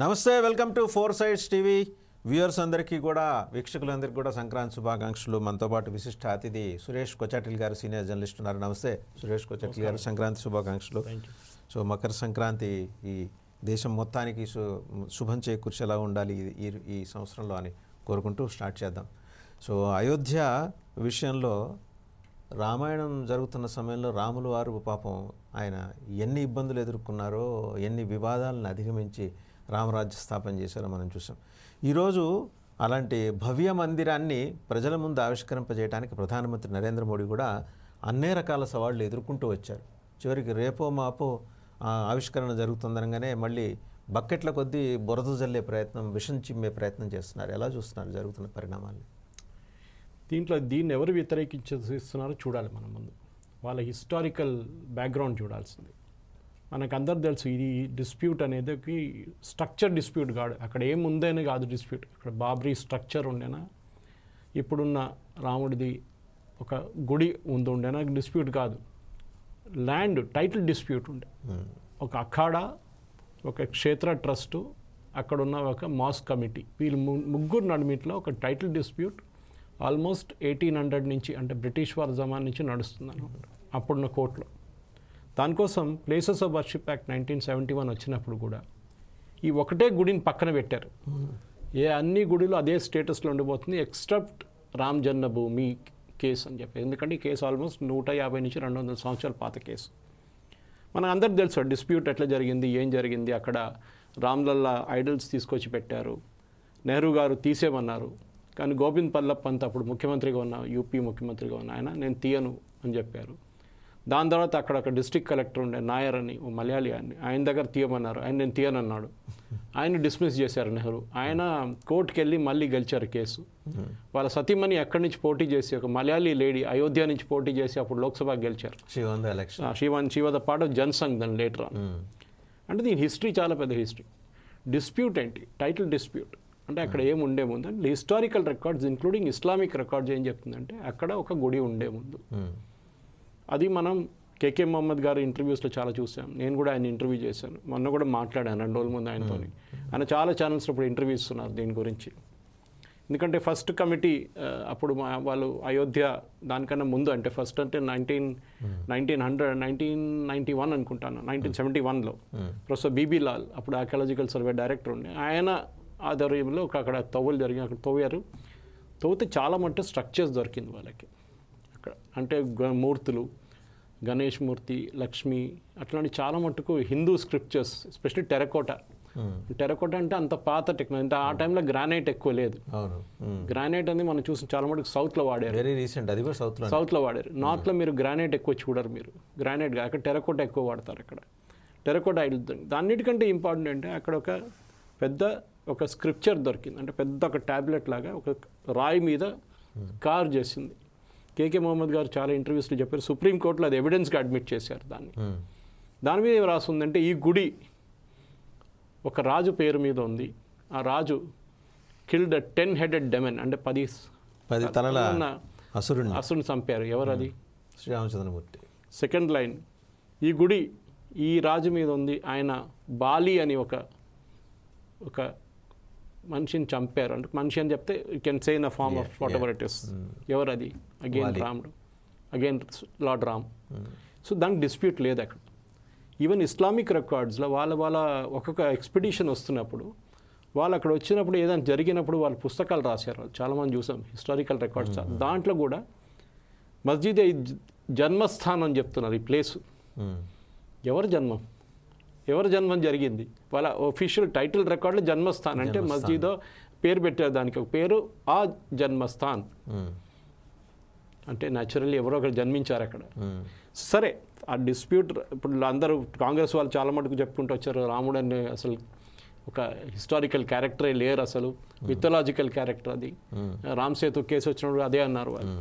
నమస్తే, welcome to four sides TV viewers అందరికీ కూడా, వీక్షకులందరికీ కూడా సంక్రాంతి శుభాకాంక్షలు. మనతో పాటు విశిష్ట అతిథి సురేష్ కొచాటిల్ గారు, సీనియర్ జర్నలిస్ట్ ఉన్నారు. నమస్తే సురేష్ కొచాటిల్ గారు, సంక్రాంతి శుభాకాంక్షలు. సో మకర సంక్రాంతి ఈ దేశం మొత్తానికి శుభం చేకూర్చేలా ఉండాలి ఈ సంవత్సరంలో అని కోరుకుంటూ స్టార్ట్ చేద్దాం. సో అయోధ్య విషయంలో రామాయణం జరుగుతున్న సమయంలో రాములు వారు పాపం ఆయన ఎన్ని ఇబ్బందులు ఎదుర్కొన్నారో, ఎన్ని వివాదాలను అధిగమించి రామరాజ్య స్థాపన చేశారో మనం చూసాం. ఈరోజు అలాంటి భవ్య మందిరాన్ని ప్రజల ముందు ఆవిష్కరింపజేయడానికి ప్రధానమంత్రి నరేంద్ర మోడీ కూడా అన్ని రకాల సవాళ్లు ఎదుర్కొంటూ వచ్చారు. చివరికి రేపో మాపో ఆవిష్కరణ జరుగుతుందనగానే మళ్ళీ బకెట్ల కొద్దీ బురద జల్లే ప్రయత్నం, విషం చిమ్మే ప్రయత్నం చేస్తున్నారు. ఎలా చూస్తున్నారు జరుగుతున్న పరిణామాలు? దీన్ని ఎవరు వ్యతిరేకిస్తున్నారో చూడాలి. మనం ముందు వాళ్ళ హిస్టారికల్ బ్యాక్గ్రౌండ్ చూడాల్సింది. మనకు అందరు తెలుసు, ఇది డిస్ప్యూట్ అనేది స్ట్రక్చర్ డిస్ప్యూట్ కాదు. అక్కడ ఏముందని కాదు డిస్ప్యూట్. అక్కడ బాబ్రీ స్ట్రక్చర్ ఉండేనా, ఇప్పుడున్న రాముడిది ఒక గుడి ఉండేనా డిస్ప్యూట్ కాదు. ల్యాండ్ టైటిల్ డిస్ప్యూట్ ఉండే. ఒక అఖాడా, ఒక క్షేత్ర ట్రస్టు, అక్కడున్న ఒక మాస్ కమిటీ, వీళ్ళు ముగ్గురు నడిమిట్లో ఒక టైటిల్ డిస్ప్యూట్ ఆల్మోస్ట్ 1800 నుంచి, అంటే బ్రిటిష్ వారి జమాన్ నుంచి నడుస్తుంది అనమాట అప్పుడున్న కోర్టులో. దానికోసం ప్లేసెస్ ఆఫ్ వర్షిప్ యాక్ట్ 1971 వచ్చినప్పుడు కూడా ఈ ఒకటే గుడిని పక్కన పెట్టారు. అన్ని గుడిలో అదే స్టేటస్లో ఉండిపోతుంది ఎక్సెప్ట్ రామ్ జన్మభూమి కేసు అని చెప్పి. ఎందుకంటే ఈ కేసు ఆల్మోస్ట్ 150 నుంచి 200 సంవత్సరాల పాత కేసు. మనకు అందరికి తెలుసు డిస్ప్యూట్ ఎట్లా జరిగింది, ఏం జరిగింది. అక్కడ రామ్లల్లా ఐడల్స్ తీసుకొచ్చి పెట్టారు. నెహ్రూ గారు తీసేమన్నారు, కానీ గోవింద్ పల్లప్ పంత్ అప్పుడు ముఖ్యమంత్రిగా ఉన్న, యూపీ ముఖ్యమంత్రిగా ఉన్న ఆయన, నేను తీయను అని చెప్పారు. దాని తర్వాత అక్కడ ఒక డిస్ట్రిక్ట్ కలెక్టర్ ఉండే నాయర్ అని, మలయాళీ ఆయన దగ్గర తీయమన్నారు. నేను తీయనన్నాడు. ఆయన డిస్మిస్ చేశారు నెహ్రూ. ఆయన కోర్టుకి వెళ్ళి మళ్ళీ గెలిచారు కేసు. వాళ్ళ సతీమణి ఎక్కడి నుంచి పోటీ చేసి, ఒక మలయాళీ లేడీ అయోధ్య నుంచి పోటీ చేసి అప్పుడు లోక్సభకి గెలిచారు. She was the part of Jan Sangh దాని లేటర్ ఆన్. అంటే దీని హిస్టరీ చాలా పెద్ద హిస్టరీ. డిస్ప్యూట్ ఏంటి? Title dispute. అంటే అక్కడ ఏమి ఉండే ముందు అంటే historical records including Islamic records ఏం చెప్తుందంటే అక్కడ ఒక గుడి ఉండే ముందు. అది మనం కేకే మొహమ్మద్ గారు ఇంటర్వ్యూస్లో చాలా చూసాం. నేను కూడా ఆయన ఇంటర్వ్యూ చేశాను. మొన్న కూడా మాట్లాడాను 2 రోజుల ముందు ఆయనతో. ఆయన చాలా ఛానల్స్లో ఇప్పుడు ఇంటర్వ్యూ ఇస్తున్నారు దీని గురించి. ఎందుకంటే ఫస్ట్ కమిటీ అప్పుడు వాళ్ళు అయోధ్య దానికన్నా ముందు, అంటే ఫస్ట్ అంటే 1991 అనుకుంటాను, 1971లో ప్రొఫెసర్ బీబీ లాల్ అప్పుడు ఆర్కియాలజికల్ సర్వే డైరెక్టర్ ఉండే. ఆయన ఆధ్వర్యంలో అక్కడ తవ్వలు జరిగి అక్కడ తవ్వితే చాలా మట్టు స్ట్రక్చర్స్ దొరికింది వాళ్ళకి అక్కడ. అంటే మూర్తులు, గణేష్ మూర్తి, లక్ష్మి, అట్లాంటి చాలా మట్టుకు Hindu scriptures, especially terracotta. Terracotta అంటే అంత పాత టెక్నాలజీ. అంటే ఆ టైంలో గ్రానైట్ ఎక్కువ లేదు. గ్రానైట్ అనేది మనం చూసి చాలా మటుకు సౌత్లో వాడారు. వెరీ రీసెంట్, అది కూడా సౌత్లో వాడారు. నార్త్లో మీరు గ్రానైట్ ఎక్కువ చూడరు. మీరు గ్రానైట్ అక్కడ టెరకోటా ఎక్కువ వాడతారు. అక్కడ టెరకోటా దాన్నిటికంటే ఇంపార్టెంట్ అంటే అక్కడ ఒక పెద్ద ఒక స్క్రిప్చర్ దొరికింది. అంటే పెద్ద ఒక ట్యాబ్లెట్ లాగా ఒక రాయి మీద కార్ చేసింది. కేకే మొహమ్మద్ గారు చాలా ఇంటర్వ్యూస్లో చెప్పారు. సుప్రీంకోర్టులో అది ఎవిడెన్స్గా అడ్మిట్ చేశారు దాన్ని. దాని మీద ఏం రాస్తుందంటే ఈ గుడి ఒక రాజు పేరు మీద ఉంది. ఆ రాజు కిల్డ్ 10-headed డెమన్, అంటే 10 తలల అసురుని చంపారు. ఎవరు అది? శ్రీరామచంద్రమూర్తి. సెకండ్ లైన్, ఈ గుడి ఈ రాజు మీద ఉంది. ఆయన బాలి అని ఒక మనిషిని చంపారు. అంటే మనిషి అని చెప్తే you can say in a form of whatever it is. ఎవరు అది? అగైన్ రాముడు, అగైన్ లార్డ్ రామ్. సో దానికి డిస్ప్యూట్ లేదు అక్కడ. ఈవెన్ ఇస్లామిక్ రికార్డ్స్లో వాళ్ళ ఒక్కొక్క ఎక్స్పిడిషన్ వస్తున్నప్పుడు, వాళ్ళు అక్కడ వచ్చినప్పుడు ఏదైనా జరిగినప్పుడు వాళ్ళు పుస్తకాలు రాశారు. చాలామంది చూసాం హిస్టారికల్ రికార్డ్స్. దాంట్లో కూడా మస్జిద్ జన్మస్థానం అని చెప్తున్నారు. ఈ ప్లేసు ఎవరి జన్మం జరిగింది? వాళ్ళ ఒఫీషియల్ టైటిల్ రికార్డులో జన్మస్థాన్ అంటే మస్జిద్ పేరు పెట్టారు. దానికి ఒక పేరు ఆ జన్మస్థాన్. అంటే న్యాచురల్లీ ఎవరో ఒకరు జన్మించారు అక్కడ. సరే, ఆ డిస్ప్యూట్ ఇప్పుడు అందరూ కాంగ్రెస్ వాళ్ళు చాలా మటుకు చెప్పుకుంటూ వచ్చారు, రాముడు అనే అసలు ఒక హిస్టారికల్ క్యారెక్టరే లేరు, అసలు మిథలాజికల్ క్యారెక్టర్ అది. రామ్ సేతు కేసు వచ్చినప్పుడు అదే అన్నారు వాళ్ళు.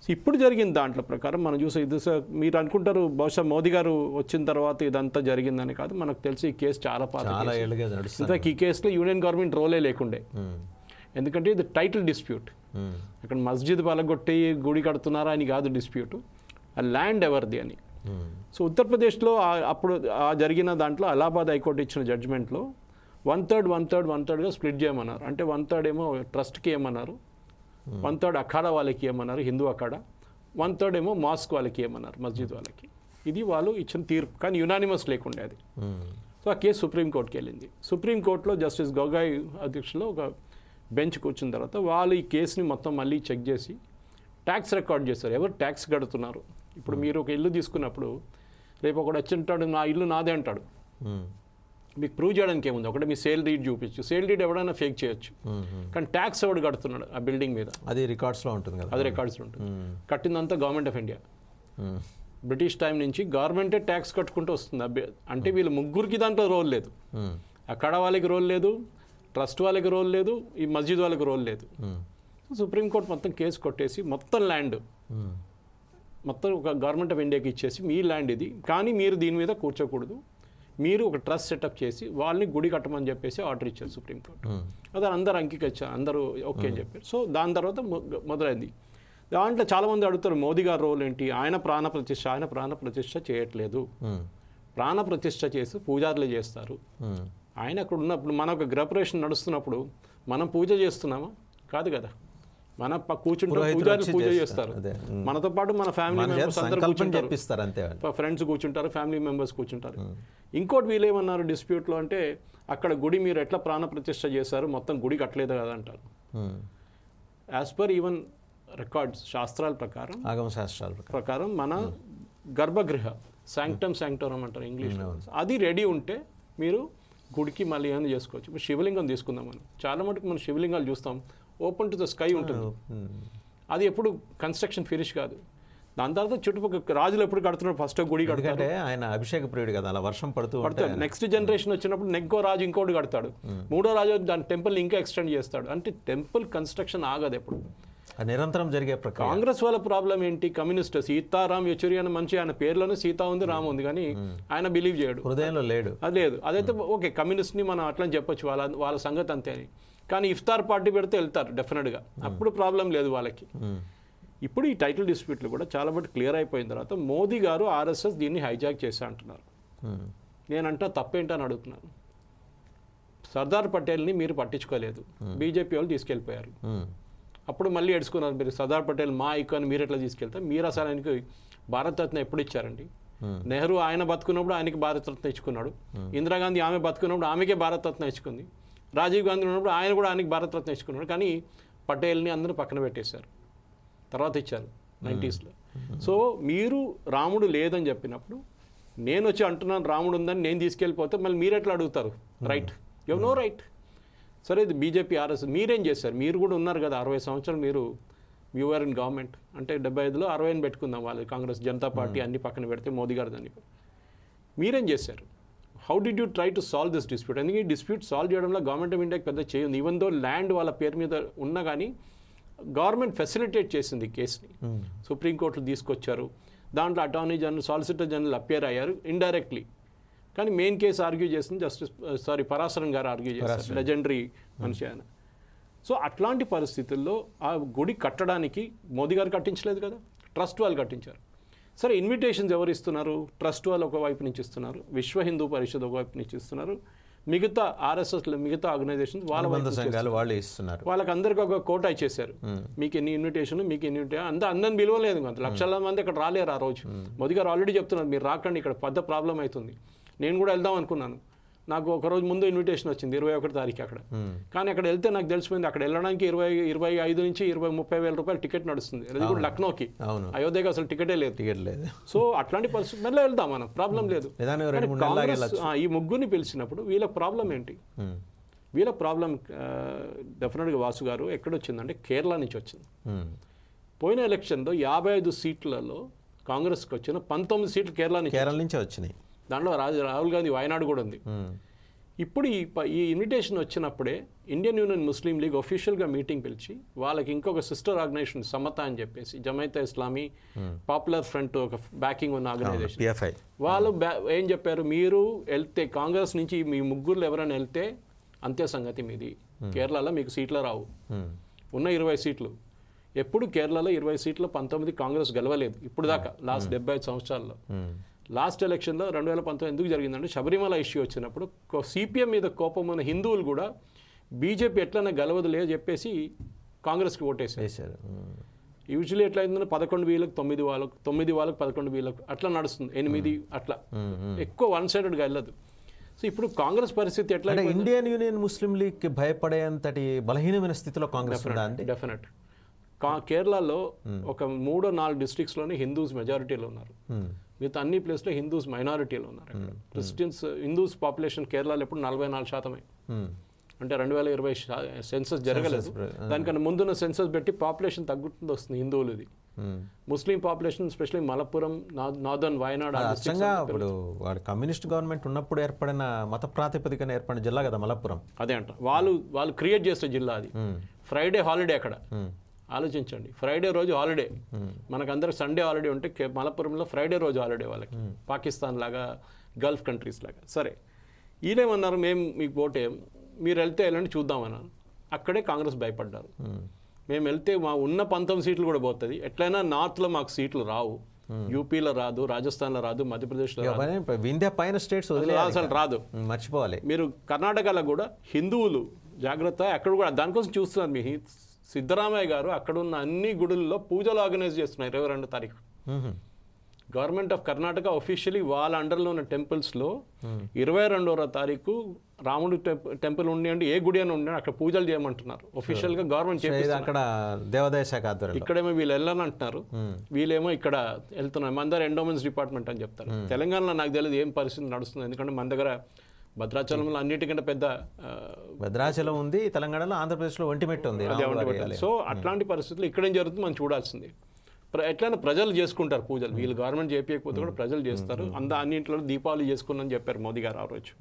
సో ఇప్పుడు జరిగిన దాంట్లో ప్రకారం మనం చూసే ఇది, మీరు అనుకుంటారు బహుశా మోదీ గారు వచ్చిన తర్వాత ఇదంతా జరిగిందని. కాదు, మనకు తెలిసి ఈ కేసు చాలా పాత. ఇన్ఫాక్ట్ ఈ కేసులో యూనియన్ గవర్నమెంట్ రోలే లేకుండే. ఎందుకంటే ఇది టైటిల్ డిస్ప్యూట్. అక్కడ మస్జిద్ పలగొట్టి గుడి కడుతున్నారా అని కాదు డిస్ప్యూట్, ఆ ల్యాండ్ ఎవరిది అని. సో ఉత్తరప్రదేశ్లో అప్పుడు జరిగిన దాంట్లో అలహాబాద్ హైకోర్టు ఇచ్చిన జడ్జిమెంట్లో 1/3 స్ప్లిట్ చేయమన్నారు. అంటే 1/3 ఏమో ట్రస్ట్కి ఏమన్నారు, 1/3 అఖాడా వాళ్ళకి ఏమన్నారు, హిందూ అఖాడా, 1/3 ఏమో మాస్క్ వాళ్ళకి ఏమన్నారు, మస్జిద్ వాళ్ళకి. ఇది వాళ్ళు ఇచ్చిన తీర్పు, కానీ యునానిమస్ లేకుండే అది. సో ఆ కేసు సుప్రీంకోర్టుకి వెళ్ళింది. సుప్రీంకోర్టులో జస్టిస్ గొగాయ్ అధ్యక్షులో ఒక బెంచ్ కూర్చున్న తర్వాత వాళ్ళు ఈ కేసుని మొత్తం మళ్ళీ చెక్ చేసి ట్యాక్స్ రికార్డ్ చేస్తారు, ఎవరు ట్యాక్స్ కడుతున్నారు. ఇప్పుడు మీరు ఒక ఇల్లు తీసుకున్నప్పుడు రేపు ఒకడు వచ్చి ఉంటాడు, నా ఇల్లు నాదే అంటాడు. మీకు ప్రూవ్ చేయడానికి ఏముంది, ఒకటి మీ సేల్ డీడ్ చూపించు, సేల్ డీడ్ ఎవడైనా ఫేక్ చేయొచ్చు, కానీ ట్యాక్స్ ఎవడు కడుతున్నాడు ఆ బిల్డింగ్ మీద, అది రికార్డ్స్లో ఉంటుంది కదా, అది రికార్డ్స్లో ఉంటుంది. కట్టిందంతా government of India. British time నుంచి గవర్నమెంటే ట్యాక్స్ కట్టుకుంటూ వస్తుంది. అంటే వీళ్ళు ముగ్గురికి దాంట్లో రోల్ లేదు, అక్కడ వాళ్ళకి రోల్ లేదు, ట్రస్ట్ వాళ్ళకి రోల్ లేదు, ఈ మస్జిద్ వాళ్ళకి రోల్ లేదు. సుప్రీంకోర్టు మొత్తం కేసు కొట్టేసి మొత్తం ల్యాండ్ మొత్తం ఒక గవర్నమెంట్ ఆఫ్ ఇండియాకి ఇచ్చేసి, మీ ల్యాండ్ ఇది, కానీ మీరు దీని మీద కూర్చోకూడదు, మీరు ఒక ట్రస్ట్ సెటప్ చేసి వాళ్ళని గుడి కట్టమని చెప్పేసి ఆర్డర్ ఇచ్చారు సుప్రీంకోర్టు. అదే అందరు అంగీకరించారు, అందరూ ఓకే అని చెప్పారు. సో దాని తర్వాత మొదలైంది. దాంట్లో చాలామంది అడుగుతారు మోదీ గారి రోల్ ఏంటి, ఆయన ప్రాణప్రతిష్ఠ చేయట్లేదు, ప్రాణప్రతిష్ఠ చేసి పూజారులు చేస్తారు. ఆయన అక్కడ ఉన్నప్పుడు మన ఒక గ్రహప్రవేశం నడుస్తున్నప్పుడు మనం పూజ చేస్తున్నామా? కాదు కదా, మన కూర్చుంటే పూజారులు పూజ చేస్తారు, మనతో పాటు మన ఫ్యామిలీ మెంబర్స్ అందరూ కూర్చుంటారు, ఫ్రెండ్స్ కూర్చుంటారు, ఫ్యామిలీ మెంబర్స్ కూర్చుంటారు. ఇంకోటి వీళ్ళు ఏమన్నారు డిస్ప్యూట్లో అంటే, అక్కడ గుడి మీరు ఎట్లా ప్రాణప్రతిష్ఠ చేశారు, మొత్తం గుడి కట్టలేదు కదా అంటారు. యాజ్ పర్ ఈవెన్ రికార్డ్స్, శాస్త్రాల ప్రకారం, ఆగమ శాస్త్రాల ప్రకారం మన గర్భగృహ శాంక్టోరమ్ అంటారు ఇంగ్లీష్లో, అది రెడీ ఉంటే మీరు గుడికి మళ్ళీ ఏమైనా చేసుకోవచ్చు. ఇప్పుడు శివలింగం తీసుకుందాం, మనం చాలా మటుకు మనం శివలింగాలు చూస్తాం, ఓపెన్ టు ద స్కై ఉంటుంది, అది ఎప్పుడు కన్స్ట్రక్షన్ ఫినిష్ కాదు. దాని తర్వాత చుట్టుపక్కల రాజులు ఎప్పుడు కడుతున్నారు, ఫస్ట్ గుడి కడతాడు, ఆయన అభిషేక ప్రియుడు కదా, అలా వర్షం పడుతాడు. నెక్స్ట్ జనరేషన్ వచ్చినప్పుడు నెక్కో రాజు ఇంకోటి కడతాడు, మూడో రాజు దాని టెంపుల్ని ఇంకా ఎక్స్టెండ్ చేస్తాడు. అంటే టెంపుల్ కన్స్ట్రక్షన్ ఆగదు ఎప్పుడు, నిరంతరం జరిగే ప్రక్రియ. కాంగ్రెస్ వాళ్ళ ప్రాబ్లం ఏంటి, కమ్యూనిస్ట్ సీతారాం యెచూరి అనే మనిషి, ఆయన పేర్లోనే సీతా ఉంది, రామ్ ఉంది, కానీ ఆయన బిలీవ్ చేయడు, హృదయంలో లేడు. అది లేదు. అదైతే ఓకే, కమ్యూనిస్ట్ని మనం అట్లా చెప్పొచ్చు, వాళ్ళ సంగతి అంతే అని. కానీ ఇఫ్తార్ పార్టీ పెడితే వెళ్తారు డెఫినెట్గా, అప్పుడు ప్రాబ్లం లేదు వాళ్ళకి. ఇప్పుడు ఈ టైటిల్ డిస్ప్యూట్లు కూడా చాలా బట్టి క్లియర్ అయిపోయిన తర్వాత మోదీ గారు ఆర్ఎస్ఎస్ దీన్ని హైజాక్ చేశా అంటున్నారు. నేనంటా తప్పేంటని అడుగుతున్నాను. సర్దార్ పటేల్ని మీరు పట్టించుకోలేదు, బీజేపీ వాళ్ళు తీసుకెళ్ళిపోయారు. అప్పుడు మళ్ళీ ఎడుచుకున్నారు, మీరు సర్దార్ పటేల్ మా ఐకాన్ మీరు ఎట్లా తీసుకెళ్తారు, మీరు అసలు ఆయనకి భారతరత్న ఎప్పుడు ఇచ్చారండి? నెహ్రూ ఆయన బతుకున్నప్పుడు ఆయనకి భారతరత్న ఇచ్చుకున్నాడు, ఇందిరాగాంధీ ఆమె బతుకున్నప్పుడు ఆమెకే భారతరత్న ఇచ్చుకుంది, రాజీవ్ గాంధీ ఉన్నప్పుడు ఆయన కూడా ఆయనకి భారతరత్న ఇచ్చుకున్నాడు. కానీ పటేల్ని అందరూ పక్కన పెట్టేశారు, తర్వాత ఇచ్చారు 90స్లో. సో మీరు రాముడు లేదని చెప్పినప్పుడు నేను వచ్చి అంటున్నాను రాముడు ఉందని, నేను తీసుకెళ్ళిపోతే మళ్ళీ మీరు ఎట్లా అడుగుతారు? Right, you know right. సరే, ఇది బీజేపీ ఆర్ఎస్ మీరేం చేశారు? మీరు కూడా ఉన్నారు కదా 60 సంవత్సరాలు, మీరు యూఆర్ ఇన్ గవర్నమెంట్. అంటే 75లో 60 పెట్టుకుందాం, వాళ్ళు కాంగ్రెస్ జనతా పార్టీ అన్ని పక్కన పెడితే మోదీ గారు దాన్ని. మీరేం చేశారు? How did you try to solve this dispute? ఎందుకంటే ఈ డిస్ప్యూట్ సాల్వ్ చేయడంలో గవర్నమెంట్ ఆఫ్ ఇండియాకి పెద్ద చేయండి. ఈవెన్ దో ల్యాండ్ వాళ్ళ పేరు మీద ఉన్నా కానీ గవర్నమెంట్ ఫెసిలిటేట్ చేసింది కేసుని, సుప్రీంకోర్టులో తీసుకొచ్చారు, దాంట్లో attorney general, solicitor general appear అయ్యారు ఇండైరెక్ట్లీ. కానీ మెయిన్ కేసు ఆర్గ్యూ చేసింది పరాశరన్ గారు ఆర్గ్యూ చేశారు, లెజెండరీ మనిషి ఆయన. సో అట్లాంటి పరిస్థితుల్లో ఆ గుడి కట్టడానికి మోదీ గారు కట్టించలేదు కదా, ట్రస్ట్ వాళ్ళు కట్టించారు. సరే, ఇన్విటేషన్స్ ఎవరు ఇస్తున్నారు? ట్రస్ట్ వాళ్ళు ఒకవైపు నుంచి ఇస్తున్నారు, విశ్వ హిందూ పరిషత్ ఒకవైపు నుంచి ఇస్తున్నారు, మిగతా ఆర్ఎస్ఎస్ మిగతా ఆర్గనైజేషన్స్ వాళ్ళు ఇస్తున్నారు. వాళ్ళకి అందరికి ఒక కోటా ఇచ్చేశారు, మీకు ఎన్ని ఇన్విటేషన్, మీకు ఎన్ని అందరిని పిలవలేదు, లక్షల మంది అక్కడ రాలేరు ఆ రోజు. మోదీ గారు ఆల్రెడీ చెప్తున్నారు, మీరు రాకండి, ఇక్కడ పెద్ద ప్రాబ్లం అవుతుంది. నేను కూడా వెళ్దాం అనుకున్నాను, నాకు ఒకరోజు ముందు ఇన్విటేషన్ వచ్చింది 21 తారీఖు అక్కడ. కానీ అక్కడ వెళ్తే నాకు తెలిసిపోయింది, అక్కడ వెళ్ళడానికి 25 నుంచి 30 వేల రూపాయలు టికెట్ నడుస్తుంది, అది కూడా లక్నోకి. అయోధ్యకి అసలు టికెటే లేదు. సో అట్లాంటి పరిస్థితి మళ్ళీ వెళ్దాం, మనం ప్రాబ్లం లేదు. కాంగ్రెస్ ఈ ముగ్గురిని పిలిచినప్పుడు వీళ్ళ ప్రాబ్లం ఏంటి? వీళ్ళ ప్రాబ్లం డెఫినెట్గా వాసు గారు ఎక్కడొచ్చిందంటే కేరళ నుంచి వచ్చింది. పోయిన ఎలక్షన్లో 55 సీట్లలో కాంగ్రెస్కి వచ్చిన 19 సీట్లు కేరళ నుంచి వచ్చినాయి. దాంట్లో రాహుల్ గాంధీ వాయనాడు కూడా ఉంది. ఇప్పుడు ఈ ఇన్విటేషన్ వచ్చినప్పుడే ఇండియన్ యూనియన్ ముస్లిం లీగ్ ఒఫీషియల్గా మీటింగ్ పిలిచి వాళ్ళకి ఇంకొక సిస్టర్ ఆర్గనైజేషన్ సమత అని చెప్పేసి, జమైతా ఇస్లామీ, పాపులర్ ఫ్రంట్ ఒక బ్యాకింగ్ ఉన్న ఆర్గనైజేషన్, వాళ్ళు ఏం చెప్పారు, మీరు వెళ్తే కాంగ్రెస్ నుంచి మీ ముగ్గురు ఎవరైనా వెళ్తే అంతే సంగతి మీది, కేరళలో మీకు సీట్లు రావు. ఉన్న 20 సీట్లు, ఎప్పుడు కేరళలో 20 సీట్లు 19 కాంగ్రెస్ గెలవలేదు ఇప్పుడు దాకా, లాస్ట్ 75 సంవత్సరాల్లో. లాస్ట్ ఎలక్షన్లో 2019 ఎందుకు జరిగిందంటే శబరిమల ఇష్యూ వచ్చినప్పుడు సిపిఎం మీద కోపం ఉన్న హిందువులు కూడా బీజేపీ ఎట్లైనా గెలవదులే చెప్పేసి కాంగ్రెస్కి ఓటేసారు. వేశారు. యూజువల్లీ ఎట్లా అయిందంటే 11,000 9 వాళ్ళకు 9 వాళ్ళకు 11,000 అట్లా నడుస్తుంది, 8 అట్లా ఎక్కువ వన్ సైడెడ్గా వెళ్ళదు. సో ఇప్పుడు కాంగ్రెస్ పరిస్థితి ఎట్లా అంటే ఇండియన్ యూనియన్ ముస్లిం లీగ్కి భయపడేంతటి బలహీనమైన స్థితిలో కాంగ్రెస్ ఉందా అండి? డెఫినెట్. కేరళలో ఒక 3-4 డిస్ట్రిక్ట్స్లోనే హిందూస్ మెజారిటీలో ఉన్నారు, మిగతా అన్ని ప్లేస్లో హిందూస్ మైనారిటీలో ఉన్నారు. క్రిస్టియన్స్ హిందూస్ పాపులేషన్ కేరళలో ఎప్పుడు 44%. అంటే 2020 సెన్సస్ జరగలేదు, దానికన్నా ముందున్న సెన్సస్ పెట్టి పాపులేషన్ తగ్గుతుంది వస్తుంది హిందువులది. Muslim population especially Malappuram, northern Wayanad. ఇప్పుడు వాడు కమ్యూనిస్ట్ గవర్నమెంట్ ఉన్నప్పుడు ఏర్పడిన మత ప్రాతిపదికన ఏర్పడిన జిల్లా కదా మలప్పురం. అదే అంట, వాళ్ళు క్రియేట్ చేసే జిల్లా అది. ఫ్రైడే హాలిడే అక్కడ, ఆలోచించండి. ఫ్రైడే రోజు హాలిడే, మనకందరికి సండే హాలిడే ఉంటే మలప్పురంలో ఫ్రైడే రోజు హాలిడే వాళ్ళకి, పాకిస్తాన్ లాగా గల్ఫ్ కంట్రీస్ లాగా. సరే, ఈయనేమన్నారు, మేము మీకు ఓటేం, మీరు వెళ్తే వెళ్ళండి చూద్దామన్నారు. అక్కడే కాంగ్రెస్ భయపడ్డారు. మేము వెళ్తే మా ఉన్న 19 సీట్లు కూడా పోతుంది, ఎట్లయినా నార్త్లో మాకు సీట్లు రావు, యూపీలో రాదు, రాజస్థాన్లో రాదు, మధ్యప్రదేశ్లో రాదు, ఇండియా పైన స్టేట్స్ అసలు రాదు, మర్చిపోవాలి. మీరు కర్ణాటకలో కూడా హిందువులు జాగ్రత్త, అక్కడ కూడా దానికోసం చూస్తున్నారు. మీ సిద్ధరామయ్య గారు అక్కడ ఉన్న అన్ని గుడుల్లో పూజలు ఆర్గనైజ్ చేస్తున్నారు 22 తారీఖు. గవర్నమెంట్ ఆఫ్ కర్ణాటక ఒఫీషియలీ వాళ్ళ అండర్లో ఉన్న టెంపుల్స్లో 22వ తారీఖు రాముడు టెంపుల్ ఉండి ఏ గుడి అని ఉండి అక్కడ పూజలు చేయమంటున్నారు ఒఫీషియల్గా గవర్నమెంట్ చేసి. అక్కడ దేవాదాయ శాఖ ఆధ్వర్యంలో. ఇక్కడేమో వీళ్ళు వెళ్ళని అంటున్నారు, వీళ్ళేమో ఇక్కడ వెళ్తున్నారు. మన దగ్గర ఎండోమెంట్స్ డిపార్ట్మెంట్ అని చెప్తారు. తెలంగాణలో నాకు తెలియదు ఏం పరిస్థితి నడుస్తుంది, ఎందుకంటే మన దగ్గర భద్రాచలంలో అన్నిటికంటే పెద్ద భద్రాచలం ఉంది, తెలంగాణలో ఆంధ్రప్రదేశ్లో ఒంటిమిట్ట ఉంది. సో అట్లాంటి పరిస్థితులు ఇక్కడేం జరుగుతుంది మనం చూడాల్సింది. ఎట్లయినా ప్రజలు చేసుకుంటారు పూజలు, వీళ్ళు గవర్నమెంట్ చేయకపోతే కూడా ప్రజలు చేస్తారు. అన్నింటిలో దీపావళి చేసుకున్నాను చెప్పారు మోదీ గారు ఆ రోజు.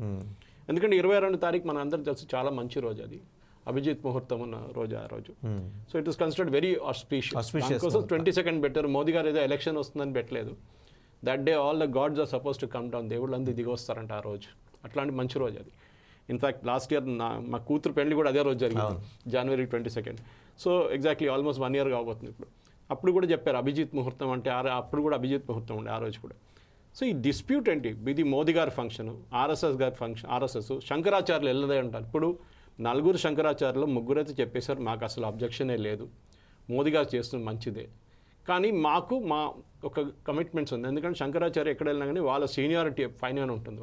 ఎందుకంటే 22వ తారీఖు మన అందరికి తెలుసు చాలా మంచి రోజు, అది అభిజిత్ ముహూర్తం ఉన్న రోజు ఆ రోజు. So it is considered very auspicious. దానికోసం 22nd పెట్టారు. మోదీ గారు ఏదో ఎలక్షన్ వస్తుందని పెట్టలేదు. That day all the gods are suppose to come down, దేవుళ్ళు అందరూ దిగి వస్తారంట ఆ రోజు. అట్లాంటి మంచి రోజు అది. ఇన్ఫ్యాక్ట్ లాస్ట్ ఇయర్ మా కూతురు పెళ్లి కూడా అదే రోజు జరిగింది, January 22nd. So exactly almost 1 year కాబోతుంది ఇప్పుడు. అప్పుడు కూడా చెప్పారు అభిజిత్ ముహూర్తం అంటే, అప్పుడు కూడా అభిజిత్ ముహూర్తం ఉండే ఆ రోజు కూడా. సో ఈ డిస్ప్యూట్ ఏంటి, ఇది మోదీ గారి ఫంక్షన్, ఆర్ఎస్ఎస్ గారి ఫంక్షన్, ఆర్ఎస్ఎస్ శంకరాచార్యులు వెళ్ళదే అంటారు. ఇప్పుడు 4 శంకరాచార్యులు 3 అయితే చెప్పేశారు మాకు అసలు అబ్జెక్షనే లేదు, మోదీ గారు చేస్తుంది మంచిదే, కానీ మాకు మా ఒక కమిట్మెంట్స్ ఉంది. ఎందుకంటే శంకరాచార్య ఎక్కడ వెళ్ళినా కానీ వాళ్ళ సీనియారిటీ ఫైన్ ఉంటుంది,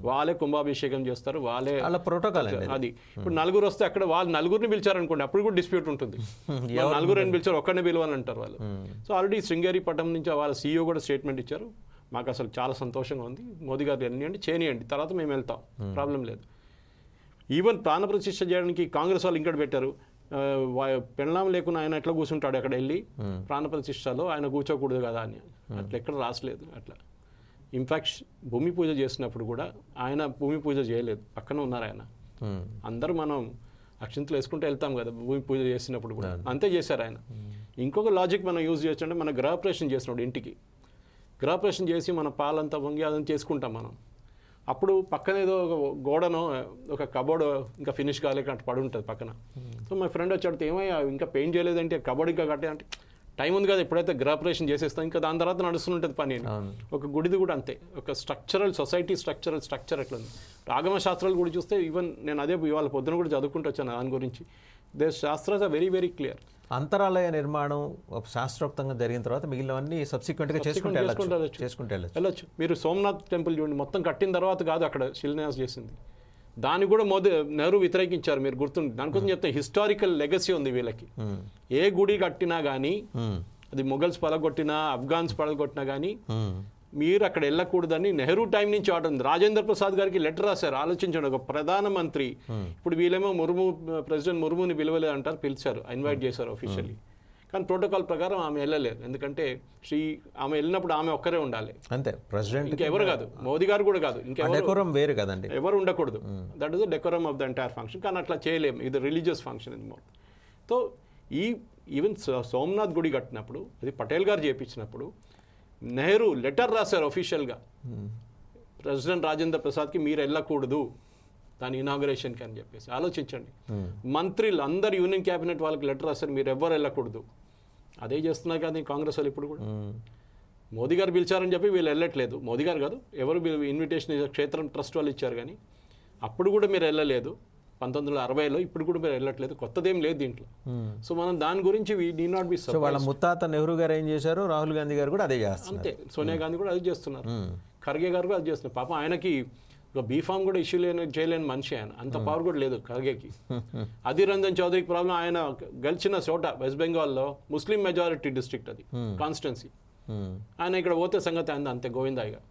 వాళ్ళే కుంభాభిషేకం చేస్తారు, వాళ్ళే ప్రోటోకాల్ అది. ఇప్పుడు 4 వస్తే అక్కడ వాళ్ళు 4 పిలిచారనుకోండి, అప్పుడు కూడా డిస్ప్యూట్ ఉంటుంది. 4 పిలిచారు, ఒక్కడిని పిలవాలని అంటారు వాళ్ళు. సో ఆల్రెడీ శృంగేరి పట్టణం నుంచి వాళ్ళ CEO కూడా స్టేట్మెంట్ ఇచ్చారు, మాకు అసలు చాలా సంతోషంగా ఉంది, మోదీ గారు వెళ్ళండి చేయనియండి, తర్వాత మేము వెళ్తాం, ప్రాబ్లం లేదు. ఈవెన్ ప్రాణప్రతిష్ఠ చేయడానికి కాంగ్రెస్ వాళ్ళు ఇంకటి పెట్టారు, పెళ్ళాం లేకుండా ఆయన ఎట్లా కూర్చుంటాడు అక్కడ వెళ్ళి ప్రాణప్రతిష్ఠలో, ఆయన కూర్చోకూడదు కదా అని. అట్లా ఎక్కడ రాసలేదు అట్లా. ఇన్ఫ్యాక్ట్ భూమి పూజ చేసినప్పుడు కూడా ఆయన భూమి పూజ చేయలేదు, పక్కన ఉన్నారు ఆయన. అందరూ మనం అక్షింతలు వేసుకుంటూ వెళ్తాం కదా భూమి పూజ చేసినప్పుడు కూడా, అంతే చేశారు ఆయన. ఇంకొక లాజిక్ మనం యూజ్ చేయొచ్చు, మన గృహప్రవేశం చేసినప్పుడు ఇంటికి గృహప్రవేశం చేసి మన పాలంతా వంగి అదంతా చేసుకుంటాం మనం. అప్పుడు పక్కన ఏదో ఒక గోడనో ఒక కబోర్డ్ ఇంకా ఫినిష్ కాలేక అటు పడి ఉంటుంది పక్కన. సో మా ఫ్రెండ్ వచ్చాడు, ఏమయ్యా ఇంకా పెయింట్ చేయలేదంటే, కబోర్డ్ ఇంకా కట్టే అంటే, టైం ఉంది కదా ఎప్పుడైతే గృహప్రవేశం చేసేస్తాం ఇంకా దాని తర్వాత నడుస్తుంటుంది పని. ఒక గుడిది కూడా అంతే, ఒక స్ట్రక్చరల్ సొసైటీ స్ట్రక్చర్ ఎట్లా ఉంది. ఆగమ శాస్త్రాలు కూడా చూస్తే ఈవెన్ నేను అదే ఇవాళ పొద్దున కూడా చదువుకుంటూ వచ్చాను దాని గురించి. They shastras are very very clear. అంతరాలయ నిర్మాణం శాస్త్రోక్తంగా జరిగిన తర్వాత మిగిలినవన్నీ సబ్సిక్వెంట్గా చేసుకుంటే వెళ్ళొచ్చు. మీరు సోమనాథ్ టెంపుల్ చూడండి, మొత్తం కట్టిన తర్వాత కాదు అక్కడ శిలాన్యాసం చేసింది, దాన్ని కూడా నెహ్రూ వ్యతిరేకించారు, మీరు గుర్తుంది. దానికోసం చెప్తే హిస్టారికల్ లెగసీ ఉంది వీళ్ళకి. ఏ గుడి కట్టినా కానీ, అది మొఘల్స్ పడగొట్టినా అఫ్ఘాన్స్ పడగొట్టినా కానీ మీరు అక్కడ వెళ్ళకూడదని నెహ్రూ టైం నుంచి ఆర్డర్ ఉంది. రాజేంద్ర ప్రసాద్ గారికి లెటర్ రాశారు, ఆలోచించండి. ఒక ప్రధానమంత్రి, ఇప్పుడు వీళ్ళేమో ప్రెసిడెంట్ ముర్ముని పిలవలేదు అంటారు, పిలిచారు, ఇన్వైట్ చేశారు ఆఫీషియల్లీ. కానీ ప్రోటోకాల్ ప్రకారం ఆమె వెళ్ళలేదు, ఎందుకంటే ఆమె వెళ్ళినప్పుడు ఆమె ఒక్కరే ఉండాలి అంతే, ప్రెసిడెంట్ ఇంకెవరు కాదు, మోదీ గారు కూడా కాదు, ఇంకెవరు వేరు కదండి, ఎవరు ఉండకూడదు. That is the decorum of the entire function. కానీ అట్లా చేయలేము, ఇది రిలీజియస్ ఫంక్షన్ ఇది మోర్. సో ఈవెన్ సోమనాథ్ గుడి కట్టినప్పుడు, అది పటేల్ గారు చేయించినప్పుడు నెహ్రూ లెటర్ రాశారు అఫీషియల్గా ప్రెసిడెంట్ రాజేంద్ర ప్రసాద్కి, మీరు వెళ్ళకూడదు దాని ఇనాగరేషన్కి అని చెప్పేసి. ఆలోచించండి, మంత్రులు అందరు యూనియన్ క్యాబినెట్ వాళ్ళకి లెటర్ రాశారు, మీరు ఎవ్వరు వెళ్ళకూడదు. అదే చేస్తున్నారు కదా కాంగ్రెస్ వాళ్ళు ఇప్పుడు కూడా. మోదీ గారు పిలిచారని చెప్పి వీళ్ళు వెళ్ళట్లేదు. మోదీ గారు కాదు, ఎవరు ఇన్విటేషన్ క్షేత్రం ట్రస్ట్ వాళ్ళు ఇచ్చారు, కానీ అప్పుడు కూడా మీరు వెళ్ళలేదు 1960లో. ఇప్పుడు కూడా మీరు వెళ్ళట్లేదు, కొత్తదేం లేదు దీంట్లో. సో మనం దాని గురించి we need not be so వాళ్ళ ముత్తాత నెహ్రూ గారు ఏం చేశారు, రాహుల్ గాంధీ గారు కూడా అదే చేస్తారు. అంతే, సోనియా గాంధీ కూడా అది చేస్తున్నారు, ఖర్గే గారు కూడా అది చేస్తున్నారు. పాపం ఆయనకి ఒక బీఫామ్ కూడా ఇష్యూ చేయలేని మనిషి ఆయన, అంత పవర్ కూడా లేదు ఖర్గేకి. అధీర్ రంజన్ చౌదరికి ప్రాబ్లం, ఆయన గెలిచిన చోట వెస్ట్ బెంగాల్లో ముస్లిం మెజారిటీ డిస్ట్రిక్ట్, అది కాన్స్టిట్యున్సీ. ఆయన ఇక్కడ పోతే సంగతి అంతే గోవిందాయిగా.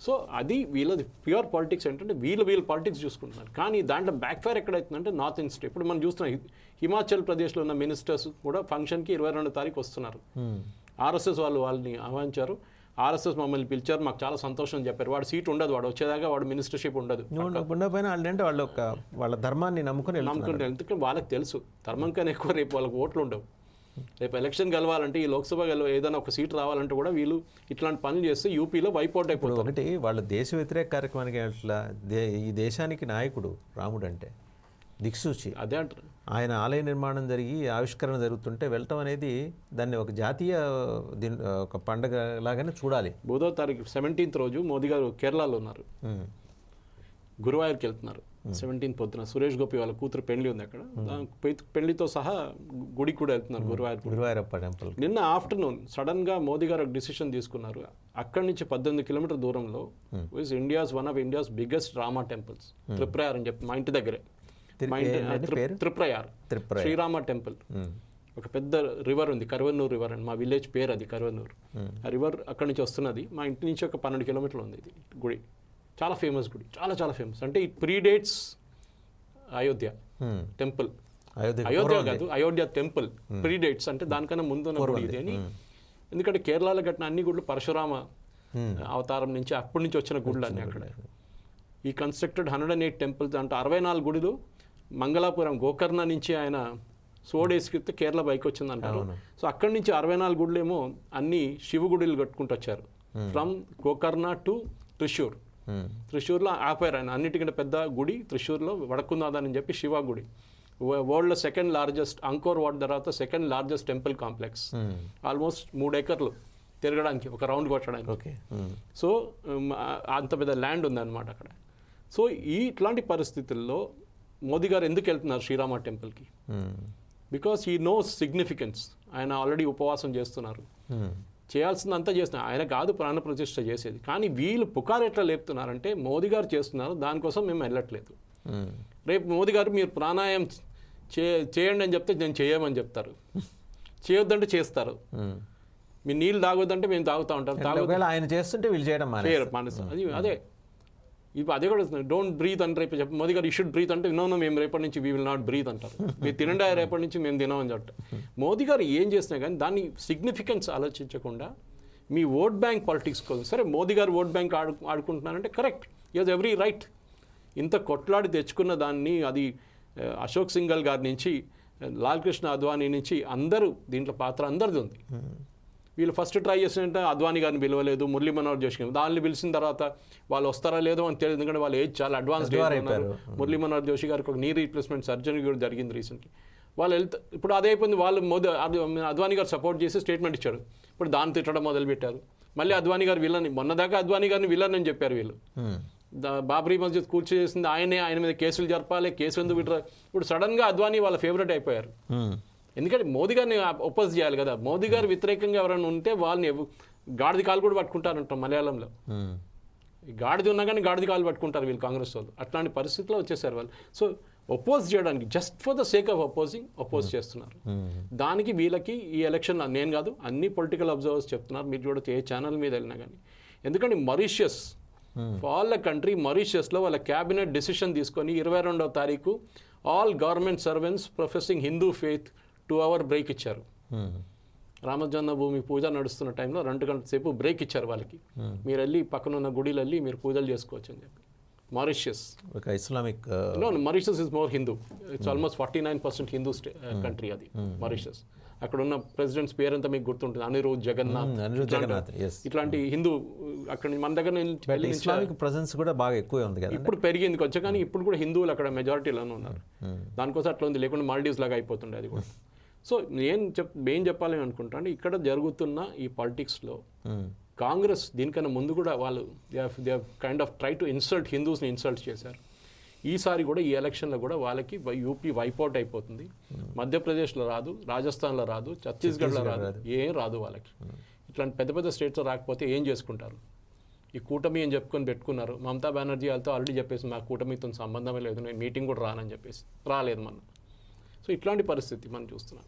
సో అది వీళ్ళది ప్యూర్ పాలిటిక్స్. ఏంటంటే వీళ్ళు పాలిటిక్స్ చూసుకుంటున్నారు, కానీ దాంట్లో బ్యాక్ ఫైర్ ఎక్కడైతుందంటే నార్త్ ఈస్ట్. ఇప్పుడు మనం చూస్తున్నాం హిమాచల్ ప్రదేశ్లో ఉన్న మినిస్టర్స్ కూడా ఫంక్షన్కి 22వ తారీఖు వస్తున్నారు. ఆర్ఎస్ఎస్ వాళ్ళని ఆహ్వానించారు. ఆర్ఎస్ఎస్ మమ్మల్ని పిలిచారు, మాకు చాలా సంతోషం అని చెప్పారు. వాడు సీట్ ఉండదు, వాడు వచ్చేదాకా వాడు మినిస్టర్షిప్ ఉండదు. ఉండకపోయినా వాళ్ళంటే వాళ్ళ ధర్మాన్ని నమ్ముకుని ఎందుకంటే వాళ్ళకి తెలుసు ధర్మం కన్నా ఎక్కువ రేపు వాళ్ళకి ఓట్లు ఉండవు. రేపు ఎలక్షన్ గెలవాలంటే, ఈ లోక్సభ ఏదైనా ఒక సీట్ రావాలంటే కూడా వీళ్ళు ఇట్లాంటి పనులు చేస్తే యూపీలో వైపౌట్ అయిపోతుంది. ఒకటి వాళ్ళ దేశ వ్యతిరేక కార్యక్రమానికి అట్లా ఈ దేశానికి నాయకుడు రాముడు అంటే దిక్సూచి. అదే అంటారు. ఆయన ఆలయ నిర్మాణం జరిగి ఆవిష్కరణ జరుగుతుంటే వెళ్ళటం అనేది దాన్ని ఒక జాతీయ ఒక పండగ లాగానే చూడాలి. 5వ తారీఖు 17th రోజు మోదీ గారు కేరళలో ఉన్నారు, గురువాయూర్కి వెళ్తున్నారు. 17th పొద్దున సురేష్ గోపి వాళ్ళ కూతురు పెళ్లి ఉంది అక్కడ, పెళ్లితో సహా గుడికి కూడా వెళ్తున్నారు, గురువాయూరప్ప టెంపుల్. నిన్న ఆఫ్టర్నూన్ సడన్గా మోదీ గారు ఒక డిసిషన్ తీసుకున్నారు. అక్కడి నుంచి 18 కిలోమీటర్ దూరంలో one of India's biggest Rama temples, Triprayar అని చెప్పి మా ఇంటి దగ్గరే. త్రిప్రయార్ శ్రీరామ టెంపుల్. ఒక పెద్ద రివర్ ఉంది, కరువన్నూరు రివర్ అని, మా విలేజ్ పేరు అది కరువన్నూరు. ఆ రివర్ అక్కడి నుంచి వస్తున్నది. మా ఇంటి నుంచి ఒక 12 కిలోమీటర్లు ఉంది ఇది గుడి. చాలా ఫేమస్ గుడి, చాలా ఫేమస్. అంటే ఇట్ ప్రీడేట్స్ అయోధ్య టెంపుల్. అయోధ్య కాదు, అయోధ్య టెంపుల్ ప్రీడేట్స్, అంటే దానికన్నా ముందున్న గుడి ఇది అని. ఎందుకంటే కేరళలో కట్టిన అన్ని గుళ్ళు పరశురామ అవతారం నుంచి అప్పటి నుంచి వచ్చిన గుళ్ళు అన్నీ అక్కడ. ఈ కన్స్ట్రక్టెడ్ 108 టెంపుల్స్, అంటే 64 గుడులు మంగళాపురం గోకర్ణ నుంచి ఆయన సోడేసుకెళ్తే కేరళ బైక్ వచ్చింది అంటారు. సో అక్కడి నుంచి 64 గుడులు ఏమో అన్ని శివ గుడులు కట్టుకుంటూ వచ్చారు. From Gokarna to Thrissur. త్రిశూర్లో ఆపారు ఆయన. అన్నిటికంటే పెద్ద గుడి త్రిశూర్లో వడకుందాదని చెప్పి శివ గుడి. వరల్డ్లో సెకండ్ లార్జెస్ట్, అంకోర్ వాట్ తర్వాత second largest temple complex. Almost 3 ఎకర్లు తిరగడానికి, ఒక రౌండ్ కొట్టడానికి. సో అంత పెద్ద ల్యాండ్ ఉందన్నమాట అక్కడ. సో ఇట్లాంటి పరిస్థితుల్లో మోదీ గారు ఎందుకు వెళ్తున్నారు శ్రీరామ టెంపుల్కి? Because he knows significance. ఆయన ఆల్రెడీ ఉపవాసం చేస్తున్నారు, చేయాల్సిందంతా చేస్తున్నారు. ఆయన కాదు ప్రాణ ప్రతిష్ఠ చేసేది, కానీ వీళ్ళు పుకారు ఎట్లా లేపుతున్నారంటే మోదీ గారు చేస్తున్నారు, దానికోసం మేము వెళ్ళట్లేదు. రేపు మోదీ గారు మీరు ప్రాణాయామం చేయండి అని చెప్తే నేను చేయమని చెప్తారు, చేయొద్దంటే చేస్తారు. మీరు నీళ్ళు తాగొద్దంటే మేము తాగుతూ ఉంటాం. ఆయన చేస్తుంటే వీళ్ళు చేయడం అది అదే. ఇప్పుడు అదే కూడా డోంట్ బ్రీత్ అని రేపు చెప్పి మోదీ గారు యూ షుడ్ బ్రీత్ అంటే విన్నాను, మేము రేపటి నుంచి వీ విల్ నాట్ బ్రీత్ అంటారు. మీరు తినండి, రేపటి నుంచి మేము తినమని చెప్తాం. మోదీ గారు ఏం చేసినా కానీ దాన్ని సిగ్నిఫికెన్స్ ఆలోచించకుండా మీ ఓట్ బ్యాంక్ పాలిటిక్స్ కోసం, సరే మోదీ గారు ఓట్ బ్యాంక్ ఆడుకుంటున్నారంటే కరెక్ట్, ఈజ్ ఎవ్రీ రైట్. ఇంత కొట్లాడి తెచ్చుకున్న దాన్ని, అది అశోక్ సింఘాల్ గారి నుంచి లాల్ కృష్ణ అద్వానీ నుంచి అందరూ దీంట్లో పాత్ర అందరిది ఉంది. వీళ్ళు ఫస్ట్ ట్రై చేసినట్టే అద్వానీ గారిని పిలవలేదు, మురళీ మనోహర్ జోషి. దాన్ని పిలిచిన తర్వాత వాళ్ళు వస్తారా లేదో అని తెలియదు, ఎందుకంటే వాళ్ళు ఏజ్ చాలా అడ్వాన్స్డ్ ఉన్నారు. మురళీ మనోహర్ జోషి గారికి ఒక నీ రీప్లేస్మెంట్ సర్జరీ కూడా జరిగింది రీసెంట్లీ. వాళ్ళు ఇప్పుడు అదే అయిపోయింది. వాళ్ళు అద్వానీ గారు సపోర్ట్ చేసి స్టేట్మెంట్ ఇచ్చారు. ఇప్పుడు దాన్ని తిట్టడం మొదలుపెట్టారు. మళ్ళీ అద్వానీ గారు విలన్, మొన్నదాకా అద్వానీ గారిని విలన్ అని చెప్పారు వీళ్ళు. బాబ్రీ మస్జిద్ కూర్చో చేసింది ఆయనే, ఆయన మీద కేసులు జరపాలి, కేసులు ఎందుకు విట్టారు. ఇప్పుడు సడన్గా అద్వానీ వాళ్ళ ఫేవరెట్ అయిపోయారు. ఎందుకంటే మోదీ గారిని అపోజ్ చేయాలి కదా. మోదీ గారు వ్యతిరేకంగా ఎవరైనా ఉంటే వాళ్ళని గాడిద కాలు కూడా పట్టుకుంటారంటాం మలయాళంలో. గాడిద ఉన్నా కానీ గాడిద కాలు పట్టుకుంటారు వీళ్ళు కాంగ్రెస్ వాళ్ళు. అట్లాంటి పరిస్థితిలో వచ్చేసారు వాళ్ళు. సో అపోజ్ చేయడానికి just for the sake of oppose చేస్తున్నారు. దానికి వీళ్ళకి ఈ ఎలక్షన్లో నేను కాదు, అన్ని పొలిటికల్ అబ్జర్వర్స్ చెప్తున్నారు. మీరు చూడొచ్చు ఏ ఛానల్ మీద వెళ్ళినా కానీ. ఎందుకంటే మారిషియస్ వాళ్ళ కంట్రీ, మారిషియస్లో వాళ్ళ క్యాబినెట్ డెసిషన్ తీసుకొని 22వ తారీఖు all government servants professing Hindu faith 2 hour break ఇచ్చారు. రామజన్మభూమి పూజ నడుస్తున్న టైంలో 2 గంటల సేపు బ్రేక్ ఇచ్చారు వాళ్ళకి. మీరు వెళ్ళి పక్కన ఉన్న గుడిలో వెళ్ళి మీరు పూజలు చేసుకోవచ్చు అని చెప్పి. మారిషియస్ ఒక Islamic, Mauritius is more Hindu. It's almost 49% Hindu country అది మారిషియస్. అక్కడ ఉన్న ప్రెసిడెంట్స్ పేరంతా మీకు గుర్తుంటుంది, అనిరుద్ జగన్నాథ్. ఇట్లాంటి హిందూ అక్కడ మన దగ్గర ఇస్లామిక్ ప్రెసెన్స్ కూడా బాగా ఎక్కువ ఉంది కదా. ఇప్పుడు పెరిగింది కొంచెం, కానీ ఇప్పుడు కూడా హిందువులు అక్కడ మెజారిటీలోనే ఉన్నారు. దానికోసం అట్లా ఉంది, లేకుండా మాల్డీవ్స్ లాగా అయిపోతుండే అది కూడా. సో ఏం చెప్పాలని అనుకుంటా అంటే ఇక్కడ జరుగుతున్న ఈ పాలిటిక్స్లో కాంగ్రెస్ దీనికన్నా ముందు కూడా వాళ్ళు they kind of try to insult హిందూస్ని ఇన్సల్ట్ చేశారు. ఈసారి కూడా ఈ ఎలక్షన్లో కూడా వాళ్ళకి యూపీ వైపౌట్ అయిపోతుంది. మధ్యప్రదేశ్లో రాదు, రాజస్థాన్లో రాదు, ఛత్తీస్గఢ్లో రాదు, ఏం రాదు వాళ్ళకి. ఇట్లాంటి పెద్ద పెద్ద స్టేట్స్లో రాకపోతే ఏం చేసుకుంటారు? ఈ కూటమి అని చెప్పుకొని పెట్టుకున్నారు. మమతా బెనర్జీ వాళ్ళతో ఆల్రెడీ చెప్పేసి మా కూటమితో సంబంధమే లేదు, నేను మీటింగ్ కూడా రానని చెప్పేసి రాలేదు మొన్న. సో ఇట్లాంటి పరిస్థితి మనం చూస్తున్నాం.